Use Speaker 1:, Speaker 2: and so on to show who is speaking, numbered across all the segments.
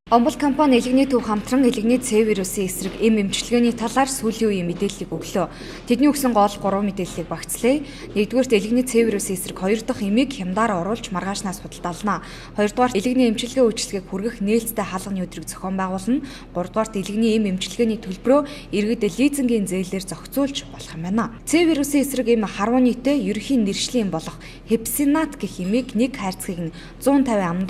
Speaker 1: Омбол компани элэгний төв хамтран элэгний С вирусын эсрэг эмчилгээний талаар сүүлийн үеийн мэдээллийг өглөө. Тэдний өгсөн гол 3 мэдээллийг багцлаа. Нэгдүгээрт элэгний С вирусын эсрэг 2 дахь эмийг хямдаар оруулж маргаашнаас худалдаална. Хоёрдугаарт элэгний эмчилгээ үйлчилгээг хүргэх нээлттэй хаалганы өдрийг зохион байгуулна. Гуравдугаарт элэгний эмчилгээний төлбөрөө иргэд лизингийн зээлээр зохицуулж болох юм байна. С вирусын эсрэг харвуу нийтээ ерөнхий нэршлийн болох Hepsinat гэх эмийг нэг хайрцгийг нь $150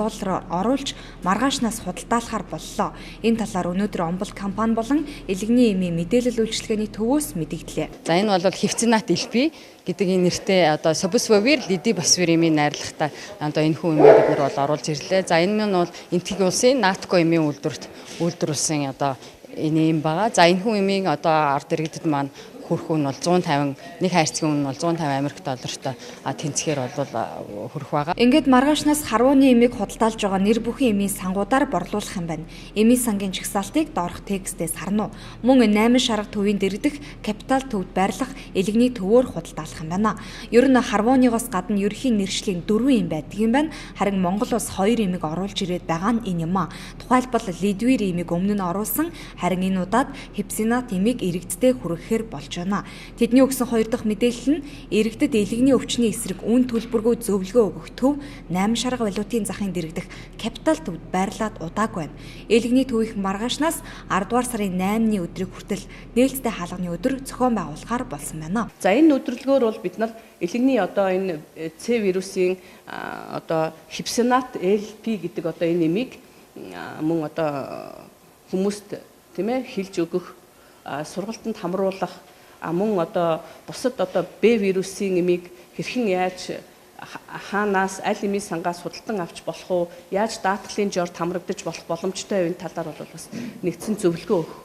Speaker 1: оруулж маргаашнаас худалдаалахаар боллоо. Энэ талаар өнөөдөр Омбол компани болон элэгний эмийн мэдээлэл үйлчилгээний төвөөс мэдэгдлээ.
Speaker 2: За энэ бол Hepsinat LP гэдэг энэ нэртэй Sabusvir Lidibasvir эмийн найрлагатай энэ хүн эмийг бид нар бол оруулж ирлээ. За энэ нь бол Энтхэг улсын Натко эмийн үйлдвэрлэсэн энэ эм байгаа. За энэ хүн эмийн ард иргэдэд маань хүрх нь бол 150 нэг хайрцгийн үн бол $150 тэнцэхээр бол хүрх байгаа.
Speaker 1: Ингээд маргаашнаас харвууны эмийг худалдаалж байгаа нэр бүхэн эмийн сангуудаар борлуулах юм байна. Эмийн сангийн жагсаалтыг доорх текстээс харна уу? Мөн 8 шарга төвийн дэргэдэх капитал төвд байрлах элэгний төвөөр худалдаалах юм байна. Ер нь харвууныгоос гадна ерөнхий нэршлийн 4 эм байдаг юм байна. Харин Монгол улс 2 эмийг оруулж ирээд байгаа нь энэ юм а. Тухайлбал Lidwir эмийг өмнө нь оруулсан, харин энэ удаад Hepsinat эмийг иргэдтэй хүргэхээр болж байна. Тэдний өгсөн 2 дахь мэдээлэл нь иргэдэд элэгний өвчний эсрэг үн төлбөргүй зөвлөгөө өгөх төв 8 шарга валютын захын дэргэдэх капитал төвд байрлаад удаагүй байна. Элэгний төв их маргаашнаас 10 дугаар сарын 8-ны өдрийг хүртэл нээлттэй хаалганы өдөр зохион байгуулахаар болсон байна.
Speaker 3: За энэ өдрөлгөөр бол бид нар элэгний энэ С вирусын Hepsinat LP гэдэг энэ эмийг мөн хүмүүст хэлж өгөх, сургалтанд хамруулах, мөн бусад Б вирусын эмийг хэрхэн яаж хаанаас аль эмийн сангаас худалдан авч болох уу, яаж даатгалын жорд хамрагдаж болох боломжтой энэ талаар бол бас нэгдсэн зөвлөгөө өгөх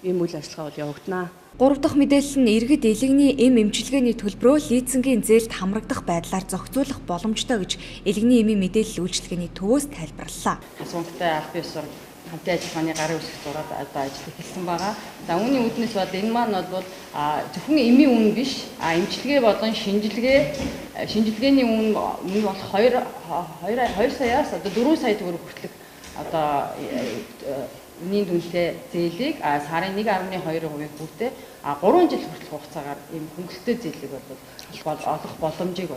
Speaker 3: ийм үйл ажиллагаа бол явагдана.
Speaker 1: 3 дахь мэдээлэл нь иргэд элэгний эмчилгээний төлбөрөө лизингийн зээлд хамрагдах байдлаар зохицуулах боломжтой гэж элэгний эмийн мэдээлэл үйлчилгээний төвөөс тайлбарлалаа.
Speaker 2: Асуумжтай аль бие усаар хамтын ажиллагааны гарын үсэх зураад ажил эхэлсэн байгаа. За үүний үүднээс бол энэ маань бол зөвхөн эмийн үн биш, эмчилгээ болон шинжилгээний үн бол 2 саяас 4 сая төгрөг хүртэлх үнийн дүнтэй зээлийг сарын 1.2% бүртээ 3 жил хүртэлх хугацаагаар ийм хөнгөлөлттэй зээлийг олох боломжийг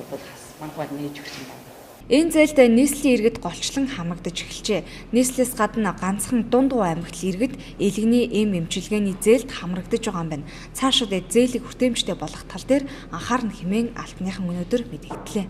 Speaker 2: банк нээж өгсөн байна.
Speaker 1: Энэ зээлд нийслэлийн иргэд голчлон хамрагдаж эхэлжээ. Нийслэлээс гадна ганцхан Дундгов аймагт иргэд элэгний эмчилгээний зээлд хамрагдаж байгаа юм байна. Цаашид зээлийг хүртээмжтэй болох тал дээр анхаарна хэмээн алтныхан өнөөдөр мэдэгдлээ.